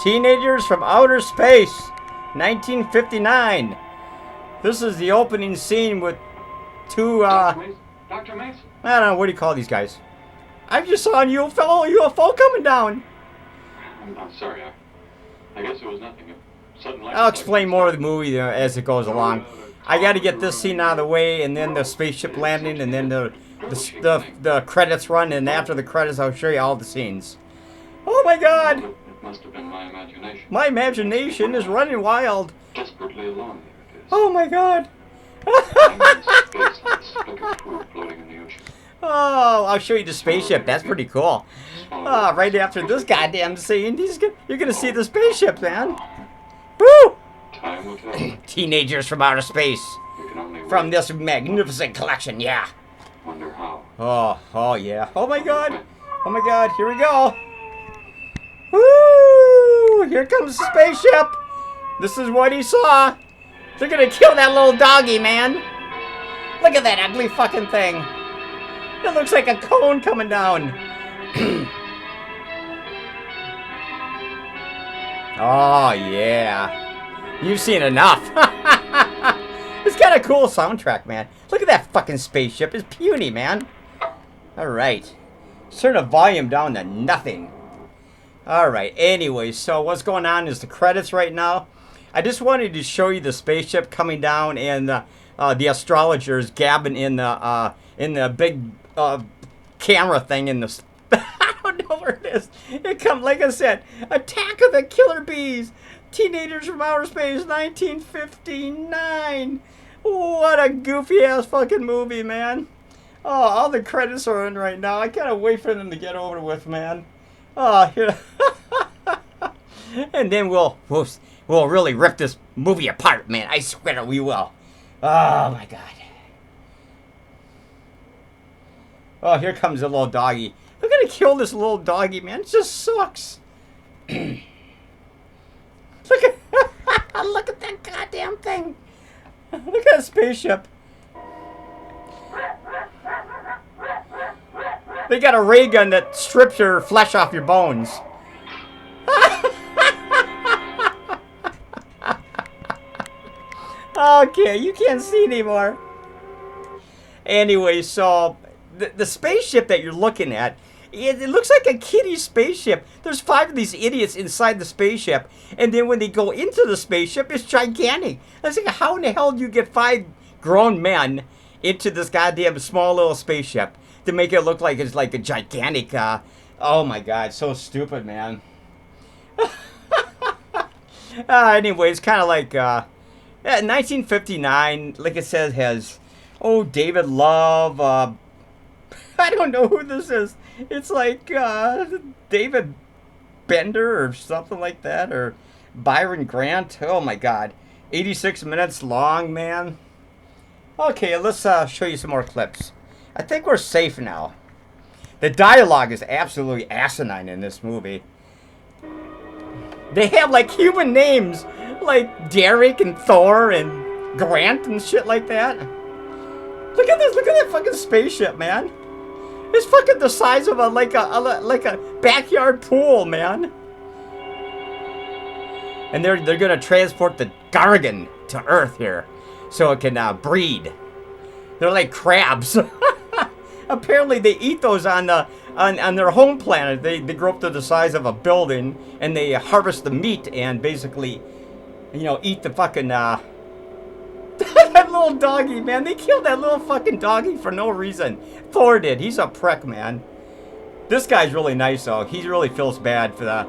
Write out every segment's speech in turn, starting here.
Teenagers from Outer Space, 1959. This is the opening scene with two, Dr. Mason? I don't know, what do you call these guys? I just saw a UFO coming down. I'm sorry, I guess it was nothing. I'll explain more of the movie as it goes along. I got to get this scene out of the way, and then the spaceship landing, and then the credits run, and after the credits, I'll show you all the scenes. Oh my God! It must have been my imagination. My imagination is running wild. Desperately alone, there it is. Oh my God! Space like a speck of poo floating in the ocean. Oh, I'll show you the spaceship. That's pretty cool. Right after this goddamn scene, you're gonna see the spaceship, man. Woo! Time will tell. Teenagers from outer space. You can only From wait. this magnificent collection, yeah. Wonder how. Oh yeah. Oh my God. Oh my God. Here we go. Woo! Here comes the spaceship. This is what he saw. They're gonna kill that little doggy, man. Look at that ugly fucking thing. It looks like a cone coming down. Oh yeah. You've seen enough. It's got a cool soundtrack, man. Look at that fucking spaceship. It's puny, man. Alright. Turn the volume down to nothing. Alright, anyway, so what's going on is the credits right now. I just wanted to show you the spaceship coming down and the astrologers gabbing in the big camera thing in the... I don't know where it is. It comes, like I said, Attack of the Killer Bees. Teenagers from Outer Space, 1959. What a goofy-ass fucking movie, man. Oh, all the credits are in right now. I gotta wait for them to get over with, man. Oh, here. And then we'll really rip this movie apart, man. I swear we will. Oh, my God. Oh, here comes the little doggy. We're gonna kill this little doggy, man. It just sucks. Look at that goddamn thing. Look at that spaceship. They got a ray gun that strips your flesh off your bones. Okay, you can't see anymore. Anyway, so the spaceship that you're looking at, it looks like a kiddie spaceship. There's 5 of these idiots inside the spaceship, and then when they go into the spaceship, it's gigantic. I was like, how in the hell do you get 5 grown men into this goddamn small little spaceship to make it look like it's like a gigantic, oh my God, so stupid, man. Anyway, it's kind of like, 1959, like it says, has, David Love, I don't know who this is. It's like David Bender or something like that, or Byron Grant. Oh my God, 86 minutes long, man. Okay, let's show you some more clips. I think we're safe now. The dialogue is absolutely asinine in this movie. They have like human names, like Derek and Thor and Grant and shit like that. Look at this! Look at that fucking spaceship, man. It's fucking the size of like a backyard pool, man. And they're gonna transport the Gargan to Earth here, so it can breed. They're like crabs. Apparently, they eat those on their home planet. They grow up to the size of a building, and they harvest the meat and basically, eat the fucking that little doggy, man. They killed that little fucking doggy for no reason. Thor did. He's a prick, man. This guy's really nice, though. He really feels bad for the,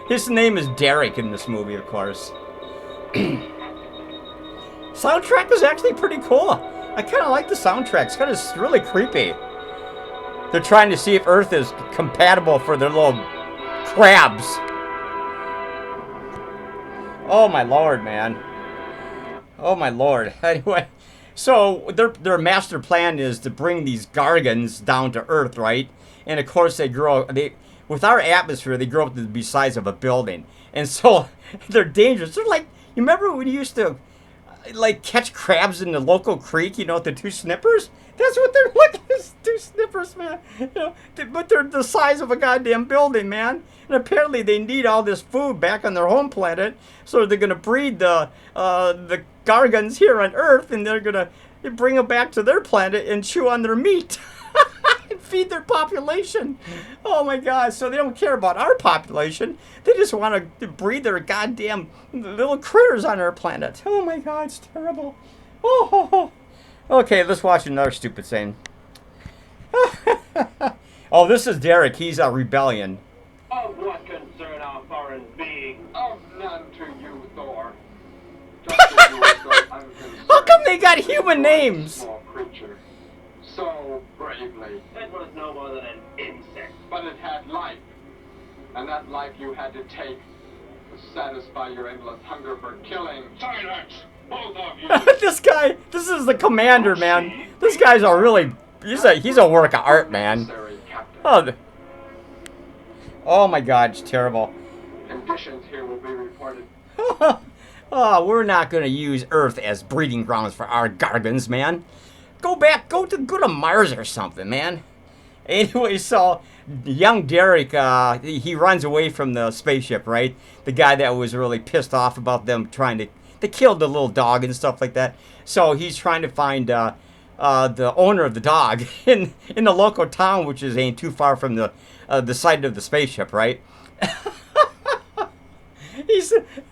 His name is Derek in this movie, of course. Soundtrack is actually pretty cool. I kind of like the soundtrack. It's kind of really creepy. They're trying to see if Earth is compatible for their little crabs. Oh my lord, man. Oh my lord. Anyway, so their master plan is to bring these Gargans down to Earth, right? And of course with our atmosphere, they grow up to be the size of a building. And so they're dangerous. They're like, you remember when you used to like catch crabs in the local creek, the 2 snippers? That's what they're looking at, 2 snippers, man. You know, but they're the size of a goddamn building, man. And apparently they need all this food back on their home planet, so they're gonna breed the Gargans here on Earth, and they're gonna bring them back to their planet and chew on their meat. And feed their population. Oh my God! So they don't care about our population. They just want to breed their goddamn little critters on our planet. Oh my God! It's terrible. Oh. Okay, let's watch another stupid scene. Oh, this is Derek. He's a rebellion. Of what concern our foreign being? Of none to you, Thor. Just as you were so unconcerned. How come they got human names? Small creature. So bravely. It was no more than an insect. But it had life. And that life you had to take to satisfy your endless hunger for killing. Silence! Both of you! This is the commander, man. This guy's a really, he's a work of art, man. Oh my God, it's terrible. Conditions here will be reported. Oh, we're not gonna use Earth as breeding grounds for our Gargans, man. Go to Mars or something, man. Anyway, so young Derek, he runs away from the spaceship, right? The guy that was really pissed off about them trying to kill the little dog and stuff like that. So he's trying to find the owner of the dog in the local town, which ain't too far from the site of the spaceship, right?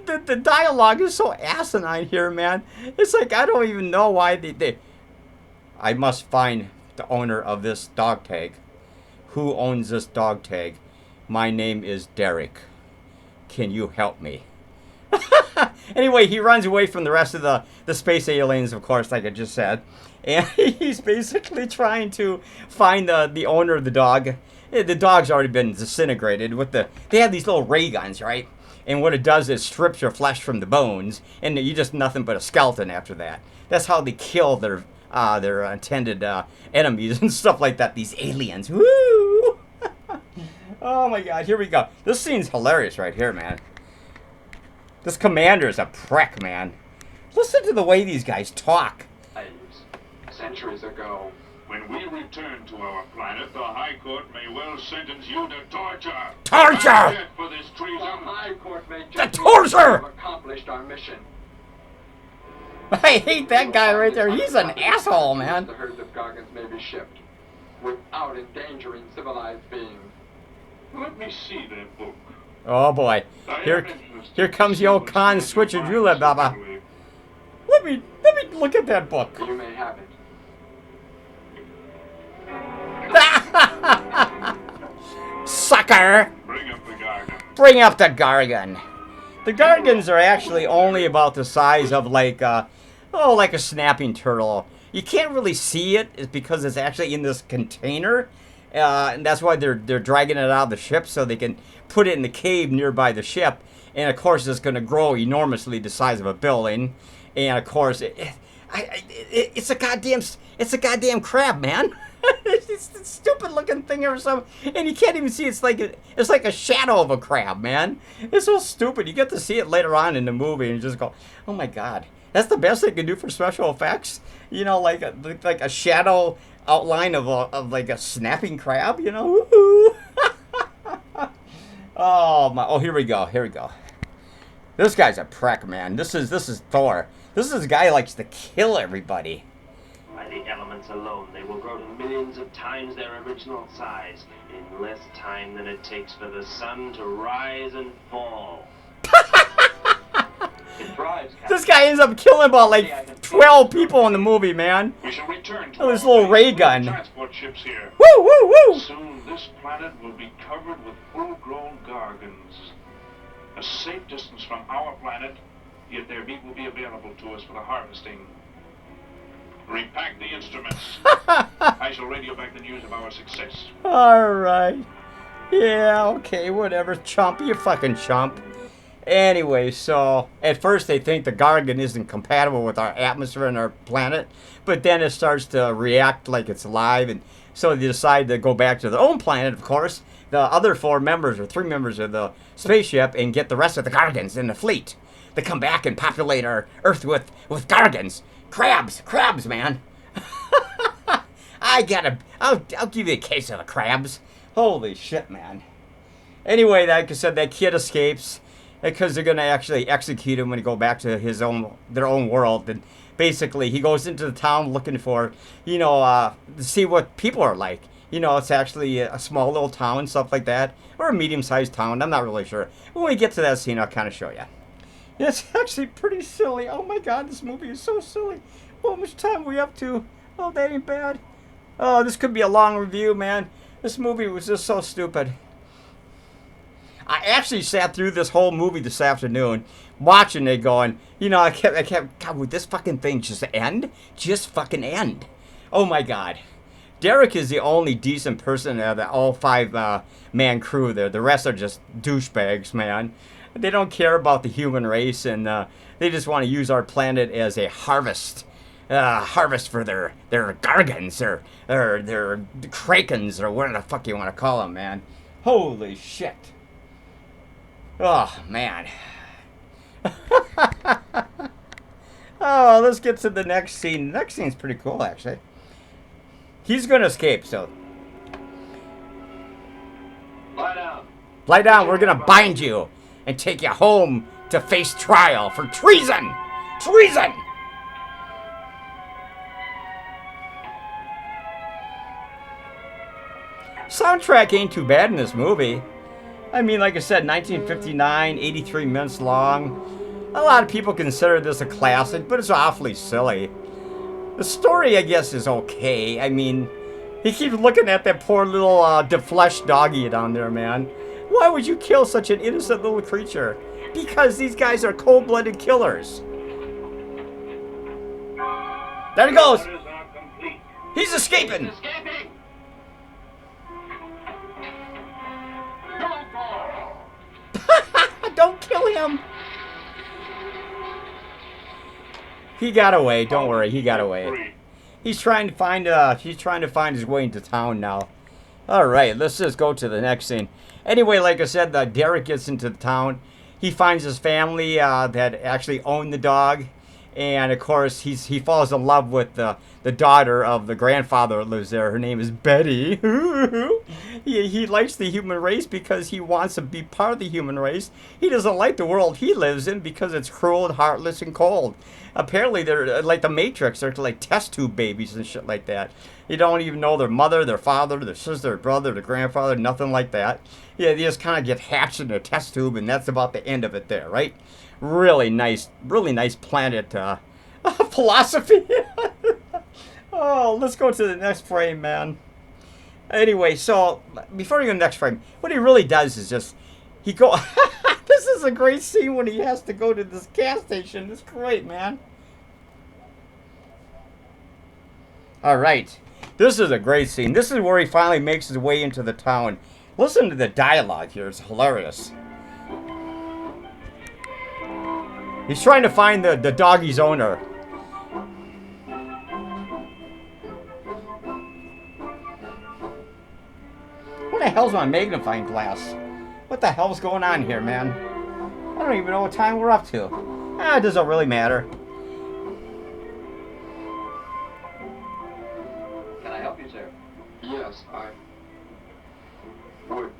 The dialogue is so asinine here, man. It's like I don't even know why they I must find the owner of this dog tag. Who owns this dog tag? My name is Derek. Can you help me? Anyway, he runs away from the rest of the space aliens, of course, like I just said. And he's basically trying to find the owner of the dog. The dog's already been disintegrated. They have these little ray guns, right? And what it does is strips your flesh from the bones, and you're just nothing but a skeleton after that. That's how they kill their intended enemies and stuff like that. These aliens. Woo! Oh my God! Here we go. This scene's hilarious right here, man. This commander's a prick, man. Listen to the way these guys talk. Centuries ago, when we return to our planet, the High Court may well sentence you to torture. Torture! For this treason. the High Court may The judge torture! we have accomplished our mission. I hate that guy right there. He's an asshole, man. The herds of Gargans may be shipped without endangering civilized beings. Let me see that book. Oh boy. Here comes the old con switcher roulette, Baba. Let me look at that book. You may have it. Sucker! Bring up the Gargan. Bring up the Gargan. The Gargans are actually only about the size of like a snapping turtle. You can't really see it, it's because it's actually in this container, and that's why they're dragging it out of the ship so they can put it in the cave nearby the ship. And of course, it's going to grow enormously the size of a building. And of course, it's a goddamn crab, man. It's a stupid looking thing or something, and you can't even see. It's like a shadow of a crab, man. It's so stupid. You get to see it later on in the movie, and you just go, "Oh my God, that's the best they can do for special effects." You know, like a shadow outline of like a snapping crab. You know. Woo-hoo. Oh my! Oh, here we go. Here we go. This guy's a prick, man. This is Thor. This is a guy who likes to kill everybody. By the elements alone, they will grow to millions of times their original size in less time than it takes for the sun to rise and fall. It drives, This guy ends up killing about like 12 people in the movie, man. We shall return to Oh, this our little ray base with gun. transport ships here. Woo, woo, woo! Soon this planet will be covered with full-grown Gargans. A safe distance from our planet, yet their meat will be available to us for the harvesting. Repack the instruments. I shall radio back the news of our success. Alright. Yeah, okay, whatever. Chump, you fucking chump. Anyway, so at first they think the Gargan isn't compatible with our atmosphere and our planet, but then it starts to react like it's alive, and so they decide to go back to their own planet, of course, the other 3 members of the spaceship, and get the rest of the Gargans in the fleet. They come back and populate our Earth with Gargans. Crabs, man. I'll give you a case of the crabs. Holy shit, man. Anyway, like I said, that kid escapes because they're gonna actually execute him when he go back to their own world. And basically, he goes into the town looking for, to see what people are like. It's actually a small little town, stuff like that, or a medium-sized town. I'm not really sure. When we get to that scene, I'll kind of show you. It's actually pretty silly. Oh my God, this movie is so silly. How much time are we up to? Oh, that ain't bad. Oh, this could be a long review, man. This movie was just so stupid. I actually sat through this whole movie this afternoon, watching it, going, I kept, God, would this fucking thing just end? Just fucking end. Oh my God. Derek is the only decent person out of all 5-man crew there. The rest are just douchebags, man. They don't care about the human race, and they just want to use our planet as a harvest for their gargans or their krakens or whatever the fuck you want to call them, man. Holy shit. Oh, man. Oh, let's get to the next scene. The next scene's pretty cool, actually. He's going to escape, so. Lie down. Lie down. We're going to bind you and take you home to face trial for treason. Treason! Soundtrack ain't too bad in this movie. I mean, like I said, 1959, 83 minutes long. A lot of people consider this a classic, but it's awfully silly. The story, I guess, is okay. I mean, he keeps looking at that poor little defleshed doggy down there, man. Why would you kill such an innocent little creature? Because these guys are cold-blooded killers. There he goes. He's escaping. Escaping! Don't kill him. He got away. Don't worry. He got away. He's trying to find his way into town now. All right, let's just go to the next scene. Anyway, like I said, Derek gets into the town. He finds his family that actually owned the dog. And, of course, he falls in love with the daughter of the grandfather that lives there. Her name is Betty. He likes the human race because he wants to be part of the human race. He doesn't like the world he lives in because it's cruel and heartless and cold. Apparently, they're like the Matrix. They're like test tube babies and shit like that. You don't even know their mother, their father, their sister, their brother, their grandfather, nothing like that. Yeah, they just kind of get hatched in a test tube, and that's about the end of it there, right? Really nice planet philosophy. Oh, let's go to the next frame, man. Anyway, so before we go to the next frame, what he really does is just this is a great scene when he has to go to this gas station. It's great, man. All right, this is a great scene. This is where he finally makes his way into the town. Listen to the dialogue here; it's hilarious. He's trying to find the doggy's owner. What the hell's my magnifying glass? What the hell's going on here, man? I don't even know what time we're up to. It doesn't really matter. Can I help you, sir? Yes, I would.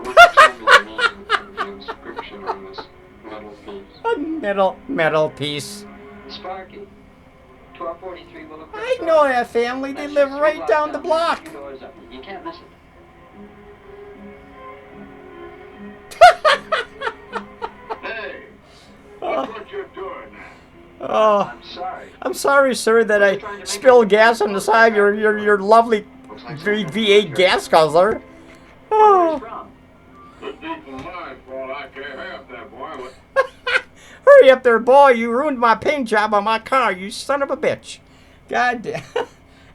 Would you tell me the meaning of the inscription on this metal piece? A metal piece. Sparky. 1243 Willow Crest I Road. know that family. They That's live just right 2 down the blocks block. 2 doors up. You can't miss it. Hey, watch what you're doing. Oh, I'm sorry. I'm sorry, sir, that I spilled gas on the side of your lovely V8 gas guzzler. Where's Oh. from? Could be from mine for all I care half that boy. Hurry up there, boy. You ruined my paint job on my car, you son of a bitch. God damn.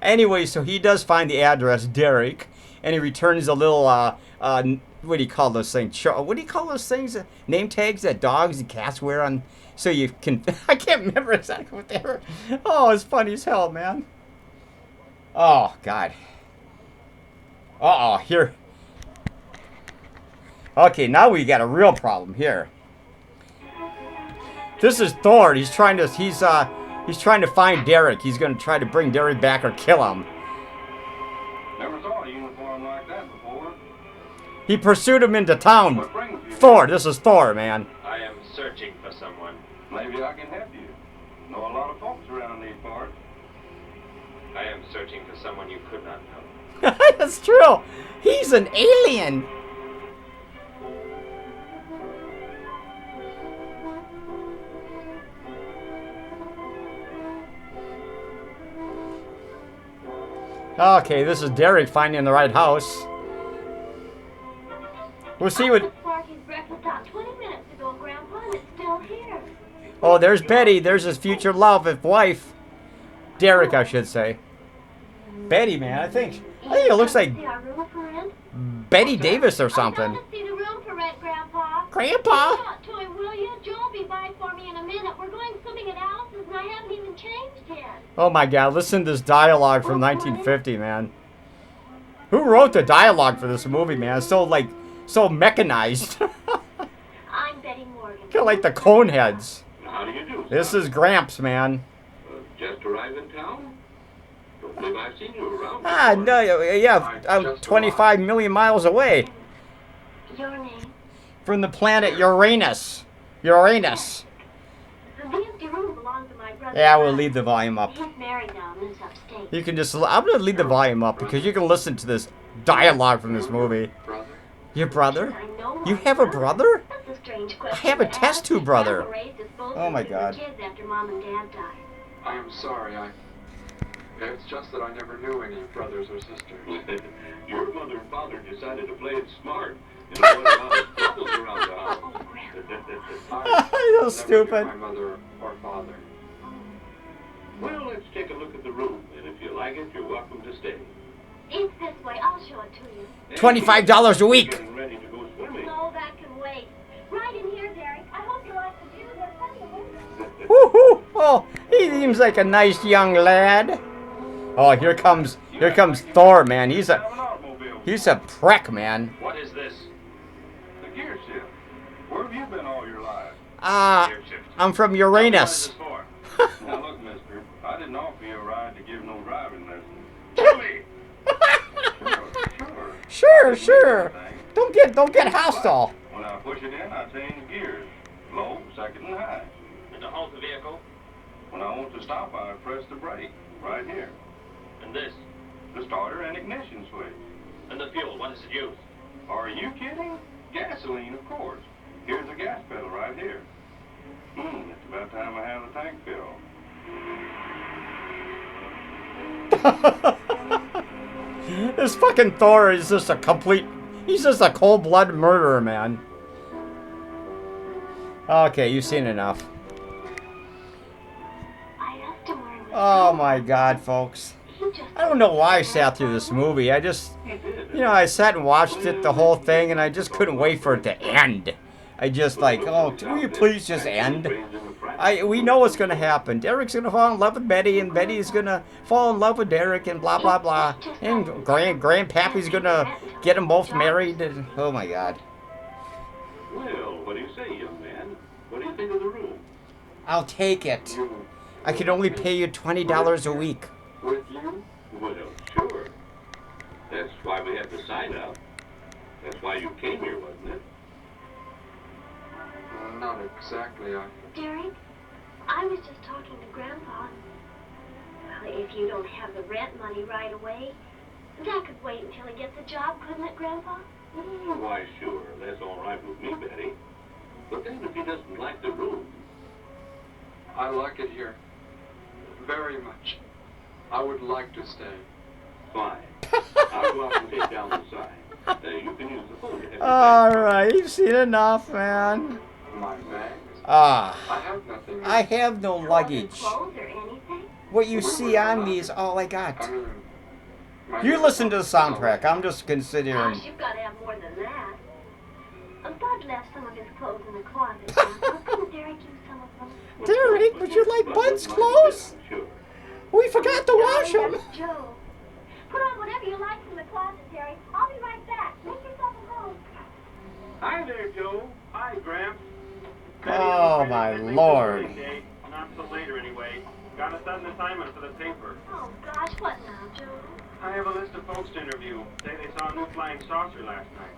Anyway, so he does find the address, Derek, and he returns a little, what do you call those things? What do you call those things? Name tags that dogs and cats wear on, so you can, I can't remember exactly what they were. Oh, it's funny as hell, man. Oh, God. Uh-oh, here. Okay, now we got a real problem here. This is Thor. He's He's trying to find Derek. He's going to try to bring Derek back or kill him. Never saw a uniform like that before. He pursued him into town. What brings you? Thor. This is Thor, man. I am searching for someone. Maybe I can help you. Know a lot of folks around these parts. I am searching for someone you could not know. That's true. He's an alien. Okay, this is Derek finding the right house. We'll see what... Sparky's breakfast out 20 minutes ago, Grandpa, and it's still here. Oh, there's Betty. There's his future love, his wife. Derek, I should say. Betty, man, I think it looks like See our room for rent? Betty Davis or I'm something. going to see the room for rent, Grandpa. Grandpa? Talk to him, will you? Joe'll be by for me in a minute. We're going swimming at Alice's, and I haven't even changed yet. Oh my God! Listen to this dialogue from 1950, man. Who wrote the dialogue for this movie, man? It's so mechanized. I'm Betty Morgan. Kind of like the Coneheads. How do you do? This is Gramps, man. Just arrived in town? Don't believe I've seen you around. Ah, no, yeah, I'm 25 million miles away Your name? from the planet Uranus. Uranus. The empty room belongs to my brother. Yeah, we'll leave the volume up. He's married now and lives upstate. You can just, I'm gonna leave the volume up because you can listen to this dialogue from this movie. Brother? Your brother? I know You my have a brother? That's a strange question. I have a to test ask. tube brother. Grandpa raised us both Oh my since we were God. kids after Mom and Dad died. I am sorry. It's just that I never knew any brothers or sisters. Your mother and father decided to play it smart and avoid a lot of troubles around the house. Oh, Grandpa. I So stupid. never knew my mother or father. Well, let's take a look at the room, and if you like it, you're welcome to stay. It's this way. I'll show it to you. $25 a week. Getting ready to go swimming. No, that can wait. Right in here, Derek. I hope you like the view. There's plenty of windows. Woohoo! Oh, he seems like a nice young lad. Oh, here comes Thor, man. He's Have an automobile. a prick, man. What is this? The gear shift. Where have you been all your life? Gear shift. I'm from What Uranus. is this for? Now look, mister, I didn't offer you a ride to give no driving lessons. Kill me! Sure. Don't get hostile. When I push it in, I change gears. Low, second, and high. And to halt the vehicle? When I want to stop, I press the brake. Right here. And this? The starter and ignition switch. And the fuel, what is it used? Are you kidding? Gasoline, of course. Here's the gas pedal right here. It's about time I have the tank filled. This fucking Thor is just he's just a cold-blooded murderer, man. Okay, you've seen enough. I asked him where he was Oh going. my God, folks. He just I don't know why I sat through this movie. I just, I sat and watched it, the whole thing, and I just couldn't wait for it to end. I just like, oh, will you please just end? We know what's gonna happen. Derek's gonna fall in love with Betty, and Betty's gonna fall in love with Derek, and blah blah blah. And Grandpappy's gonna get them both married. And, oh my God. Well, what do you say, young man? What do you think of the room? I'll take it. I can only pay you $20 a week. With you? Well, sure. That's why we had to sign up. That's why you came here, wasn't it? Not exactly. Derek, I was just talking to Grandpa. Well, if you don't have the rent money right away, that could wait until he gets a job, couldn't it, Grandpa? Why, sure. That's all right with me, Betty. But then if he doesn't like the room, I like it here. Very much. I would like to stay. fine. I'll go out and take down the sign. You can use the phone to have Alright, you've seen enough, man. My bags? Ah, I have nothing. I have no luggage. Clothes or anything? What you see on me is all I got. I mean, my You listen to the soundtrack. I'm just considering. Gosh, you've got to have more than that. Bud left some of his clothes in the closet. Couldn't Derek use some of them? Derek, would you like Bud's clothes? Sure. We forgot to wash them. That's Joe. Put on whatever you like from the closet, Terry. I'll be right back. Make yourself at home. Hi there, Joe. Hi, Gramps. Oh, my Lord. Not till later, anyway. Got a sudden assignment for the paper. Oh, gosh, what now, Joe? I have a list of folks to interview. Say they saw a new flying saucer last night.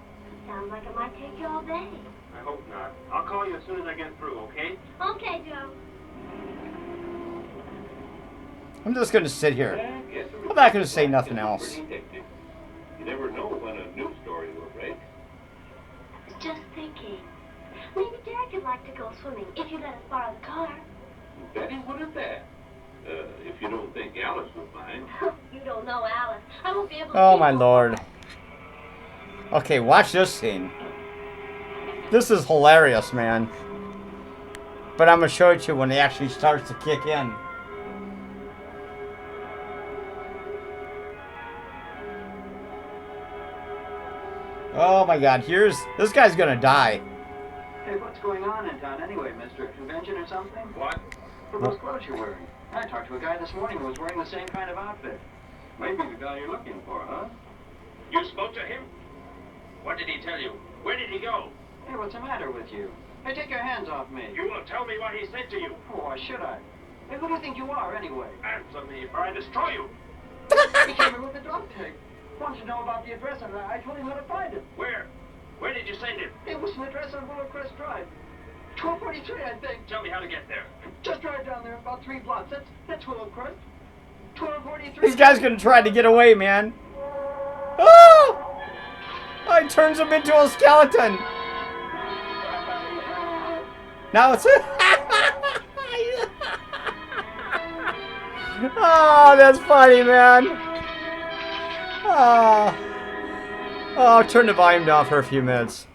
Sounds like it might take you all day. I hope not. I'll call you as soon as I get through, okay? Okay, Joe. I'm just gonna sit here. Yes, I'm not gonna say nothing else. You never know when a news story will break. I was just thinking. Maybe Derek would like to go swimming if you let us borrow the car. Betty wouldn't that? If you don't think Alice would mind. You don't know Alice. I won't be able to. Oh keep my her. lord. Okay, watch this scene. This is hilarious, man. But I'm gonna show it to you when it actually starts to kick in. Oh my god, this guy's gonna die. Hey, what's going on in town anyway, mister? A convention or something? What? For those clothes you're wearing. I talked to a guy this morning who was wearing the same kind of outfit. Maybe the guy you're looking for, huh? You spoke to him? What did he tell you? Where did he go? Hey, what's the matter with you? Hey, take your hands off me. You will tell me what he said to you. Oh, why should I? Hey, who do you think you are, anyway? Answer me, or I destroy you. He came in with the dog tag. Wanted to know about the address, and I told him where to find it. Where? Where did you send him? It was an address on Willowcrest Drive. 1243, I think. Tell me how to get there. Just right down there, about 3 blocks. That's Willowcrest. 1243. This guy's gonna try to get away, man. Oh! Oh, he turns him into a skeleton. Now it's oh, that's funny, man. Oh. Oh, turn the volume down for a few minutes.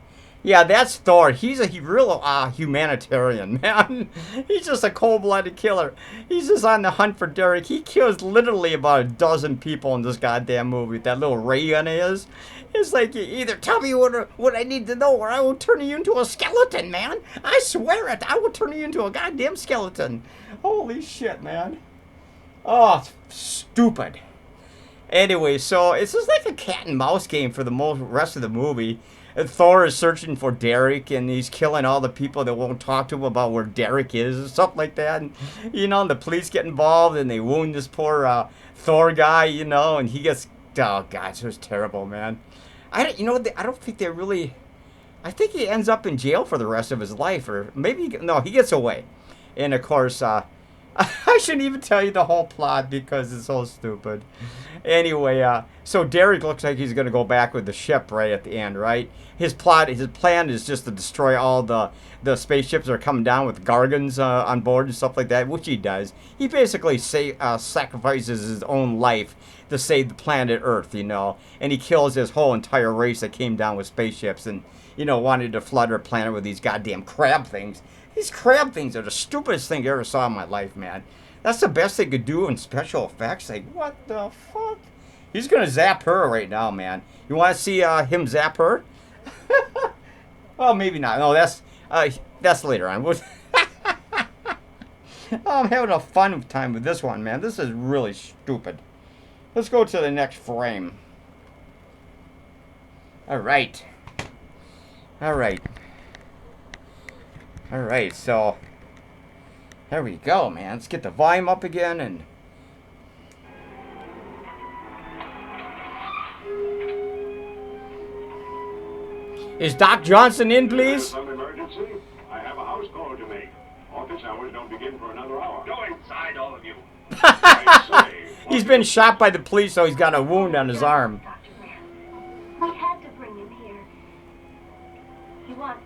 Yeah, that's Thor. He's a real humanitarian, man. He's just a cold-blooded killer. He's just on the hunt for Derek. He kills literally about a dozen people in this goddamn movie. That little ray gun is. It's like, you either tell me what I need to know or I will turn you into a skeleton, man. I swear it. I will turn you into a goddamn skeleton. Holy shit, man. Oh, it's stupid. Anyway, so it's just like a cat and mouse game for the rest of the movie. And Thor is searching for Derek, and he's killing all the people that won't talk to him about where Derek is, and stuff like that. And, you know, the police get involved, and they wound this poor Thor guy, you know, and he gets... Oh, God, it was terrible, man. I don't think they really... I think he ends up in jail for the rest of his life, or maybe... No, he gets away. And, of course, I shouldn't even tell you the whole plot because it's so stupid. Anyway, so Derek looks like he's going to go back with the ship right at the end, right? His plan is just to destroy all the spaceships that are coming down with Gargans on board and stuff like that, which he does. He basically sacrifices his own life to save the planet Earth, you know, and he kills his whole entire race that came down with spaceships and, you know, wanted to flood our planet with these goddamn crab things. These crab things are the stupidest thing I ever saw in my life, man. That's the best they could do in special effects. Like, what the fuck? He's gonna zap her right now, man. You want to see him zap her? Oh, maybe not. No, that's later on. I'm having a fun time with this one, man. This is really stupid. Let's go to the next frame. All right. All right. All right, so there we go, man. Let's get the volume up again and... Is Doc Johnson in, please? Some emergency? I have a house call to make. Office hours don't begin for another hour. Go inside, all of you. I say, He's been shot by the police, so he's got a wound on his arm. Dr. Grant, we had to bring him here. He wants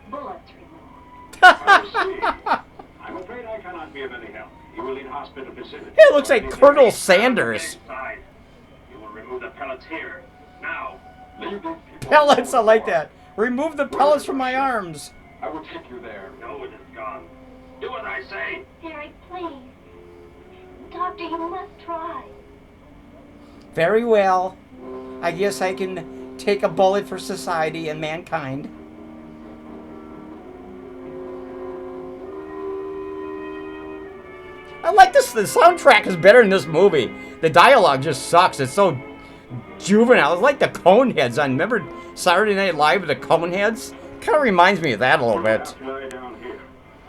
bullets removed. I see. I'm afraid I cannot be of any help. You will need hospital facility. It looks like Colonel Sanders. Inside. You will remove the pellets here. Now. Leave these people Pellets, I alone. like that. Remove the pellets from my arms. I will take you there. No, it is gone. Do as I say. Derek, please. Doctor, you must try. Very well. I guess I can take a bullet for society and mankind. I like this. The soundtrack is better in this movie. The dialogue just sucks. It's so juvenile. It's like the Coneheads on. Remember Saturday Night Live with the Coneheads? Kind of reminds me of that a little bit. Lie down here.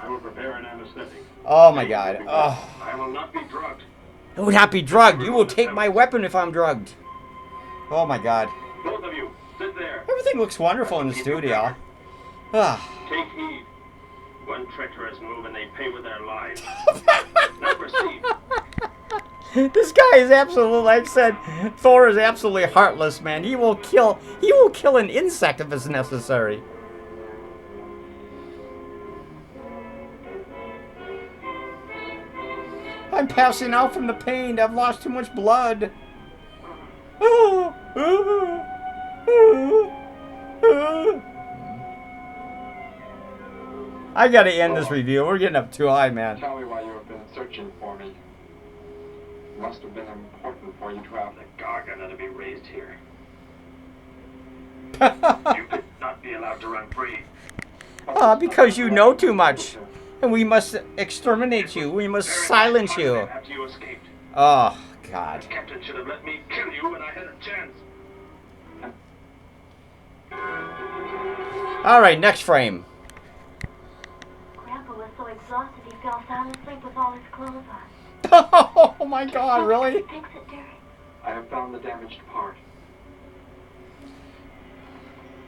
I will prepare an anesthetic. Oh my God. Oh. I will not be drugged. I will not be drugged. You will take my weapon if I'm drugged. Oh my God. Both of you, sit there. Everything looks wonderful in the studio. Ah. Take heed. One treacherous move and they pay with their lives. Now proceed. This guy is absolutely, like I said, Thor is absolutely heartless, man. He will kill an insect if it's necessary. I'm passing out from the pain. I've lost too much blood. I gotta end this review. We're getting up too high, man. Tell me why you have been searching for me. It must have been important for you to have The Gargant to be raised here. You could not be allowed to run free. Because you know too much. And we must exterminate you. We must silence you. After you escaped. Oh, God. The captain should have let me kill you when I had a chance. Alright, next frame. Grandpa was so exhausted he fell sound asleep with all his clothes on. Oh my God, really? Fix it, Derek. I have found the damaged part.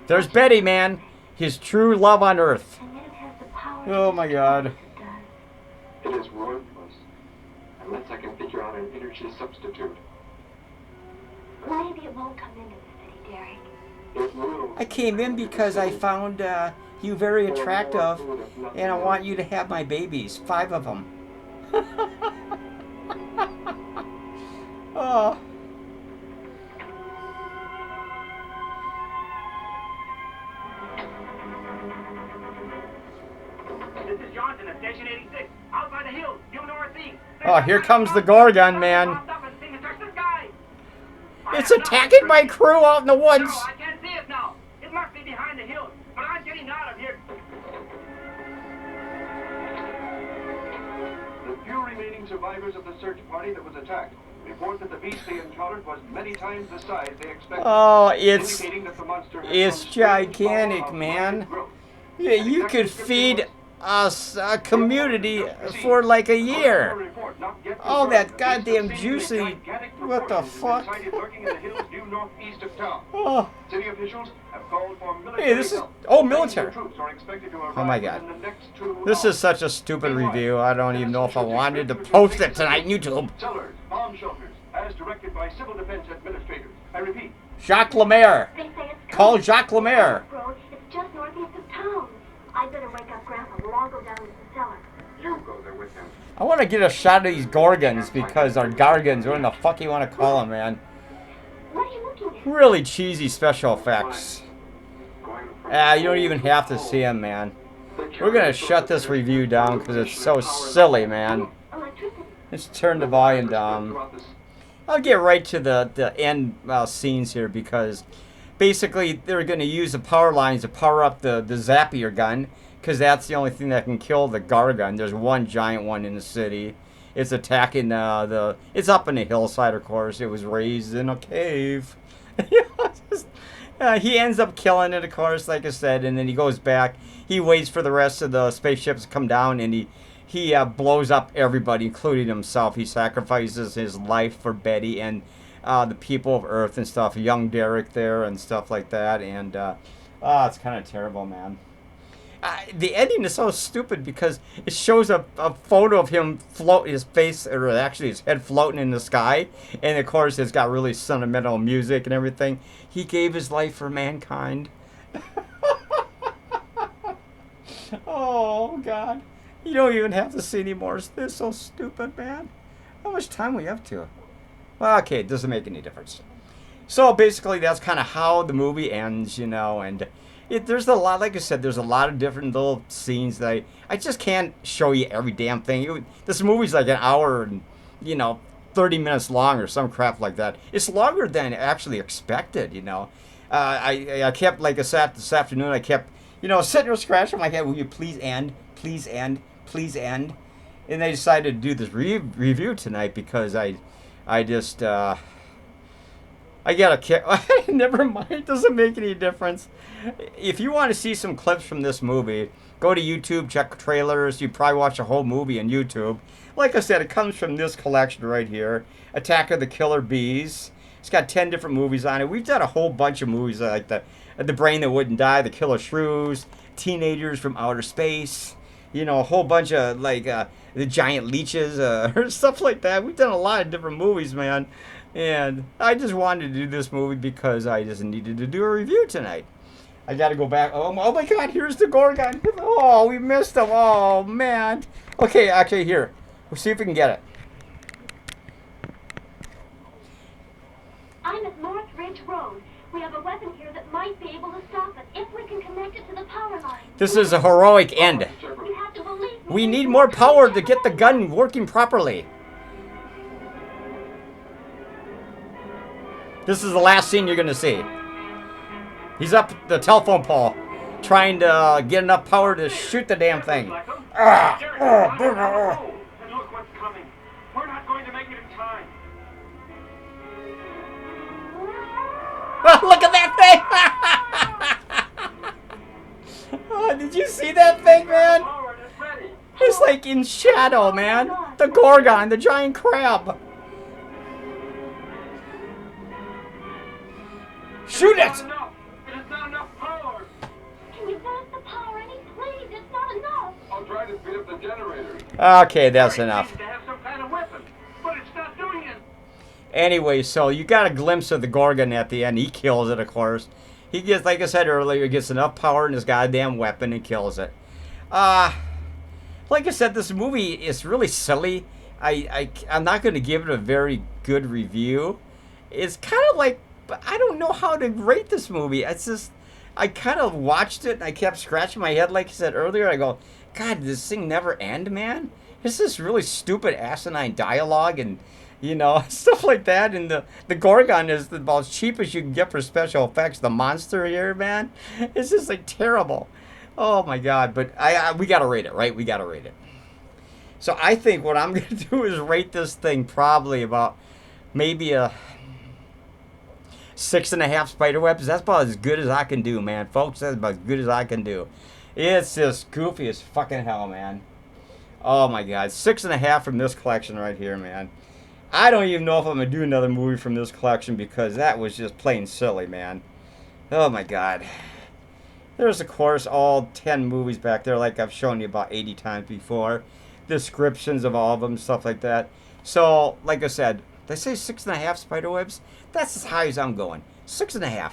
There's Betty, man. His true love on Earth. And then it has the power Oh to my destroy God. as it does. It is worthless, unless I can figure out an energy substitute. Maybe it won't come into the city, Derek. It will. I came in because I found you very attractive, and I want you to have my babies. 5 of them. Oh. This is Johnson at Station 86, outside the hills, due northeast. Oh, here comes the Gorgon, man. It's attacking my crew out in the woods. No, I can't see it now. It must be behind the hills, but I'm getting out of here. The few remaining survivors of the search party that was attacked report that the beast they encountered was many times the size they expected. Oh, it's indicating that the monster had it's some strange gigantic, power of man. rapid growth. Yeah, you could feed us a community for like a year. Oh, that goddamn juicy. What the fuck? Oh. City officials have called for military Hey, this is. help. Oh, military. Troops are expected to arrive Oh my God. within the next 2 This is such a stupid review. I don't even know if I wanted to post it tonight on YouTube. Cellars, bomb shelters, as directed by civil defense administrators. I repeat. Jacques Lemaire. They say it's Call Jacques Lemaire. Road. It's just northeast of town. I better wake up Grandpa. We'll all go down to the cellar. You go there with him. I want to get a shot of these Gorgons because our Gargons, whatever the fuck you want to call them, man. What are you looking at? Really cheesy special effects. Going from You don't even have to see them, man. We're gonna shut this review down because it's so silly, man. Electricity. Let's turn the volume down. I'll get right to the end scenes here because basically they're going to use the power lines to power up the Zapier gun because that's the only thing that can kill the Gargon. There's one giant one in the city. It's attacking it's up in the hillside, of course. It was raised in a cave. He ends up killing it, of course, like I said, and then he goes back. He waits for the rest of the spaceships to come down, and he blows up everybody, including himself. He sacrifices his life for Betty and the people of Earth and stuff. Young Derek there and stuff like that. And it's kind of terrible, man. The ending is so stupid because it shows a photo of him float his face, or actually his head floating in the sky. And of course, it's got really sentimental music and everything. He gave his life for mankind. Oh, God. You don't even have to see anymore. It's so stupid, man. How much time we have to? Well, okay, it doesn't make any difference. So basically, that's kind of how the movie ends, you know. And there's a lot, like I said, there's a lot of different little scenes that I just can't show you every damn thing. This movie's like an hour and, 30 minutes long or some crap like that. It's longer than actually expected, I kept, like I said this afternoon, I kept, sitting there scratching my head. Will you please end? Please end? Please end? And I decided to do this review tonight because I just, I got a kick. Never mind. It doesn't make any difference. If you want to see some clips from this movie, go to YouTube, check trailers. You probably watch the whole movie on YouTube. Like I said, it comes from this collection right here. Attack of the Killer Bees. It's got 10 different movies on it. We've done a whole bunch of movies like the Brain That Wouldn't Die, The Killer Shrews, Teenagers from Outer Space. You know, a whole bunch of like the Giant Leeches or stuff like that. We've done a lot of different movies, man. And I just wanted to do this movie because I just needed to do a review tonight. I got to go back. Oh my God, here's the Gorgon. Oh, we missed him. Oh, man. Okay, actually, here. We'll see if we can get it. I'm at North Ridge Road. We have a weapon here that might be able to stop it if we can connect it to the power line. This is a heroic end. You have to believe me. We need more power to get the gun working properly. This is the last scene you're going to see. He's up the telephone pole trying to get enough power to shoot the damn thing. And look what's coming. We're not going to make it in time. Look at that thing! Oh, did you see that thing, man? Forward is ready. It's like in shadow, man. The Gorgon, the giant crab. Shoot it! Not enough. It is not enough power. Can you boost the power any, please? It's not enough. I'll try to speed up the generator. Okay, that's It enough. needs to have some kind of weapon, but it's not doing it. Anyway, so you got a glimpse of the Gorgon at the end. He kills it, of course. He gets, like I said earlier, he gets enough power in his goddamn weapon and kills it. Like I said, this movie is really silly. I'm not going to give it a very good review. It's kind of like, I don't know how to rate this movie. It's just, I kind of watched it and I kept scratching my head, like I said earlier. I go, God, did this thing never end, man? It's this really stupid, asinine dialogue and, you know, stuff like that. And the Gorgon is about as cheap as you can get for special effects. The monster here, man, it's just like terrible. Oh my God! But we gotta rate it, right? We gotta rate it. So I think what I'm gonna do is rate this thing probably about maybe a 6.5 Spiderwebs. That's about as good as I can do, man, folks. That's about as good as I can do. It's just goofy as fucking hell, man. Oh my God, 6.5 from this collection right here, man. I don't even know if I'm going to do another movie from this collection because that was just plain silly, man. Oh, my God. There's, of course, all 10 movies back there like I've shown you about 80 times before. Descriptions of all of them, stuff like that. So, like I said, did I say 6.5 Spiderwebs? That's as high as I'm going. 6.5.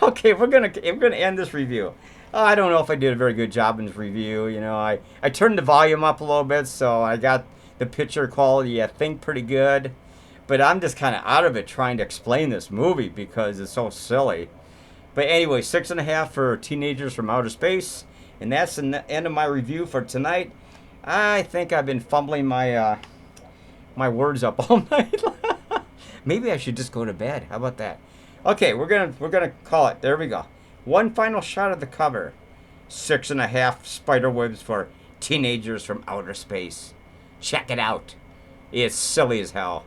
Okay, we're gonna end this review. I don't know if I did a very good job in this review. You know, I turned the volume up a little bit, so I got the picture quality, I think, pretty good. But I'm just kind of out of it trying to explain this movie because it's so silly. But anyway, 6.5 for Teenagers from Outer Space. And that's the end of my review for tonight. I think I've been fumbling my my words up all night. Maybe I should just go to bed. How about that? Okay, we're gonna call it. There we go. One final shot of the cover. 6.5 Spiderwebs for Teenagers from Outer Space. Check it out. It's silly as hell.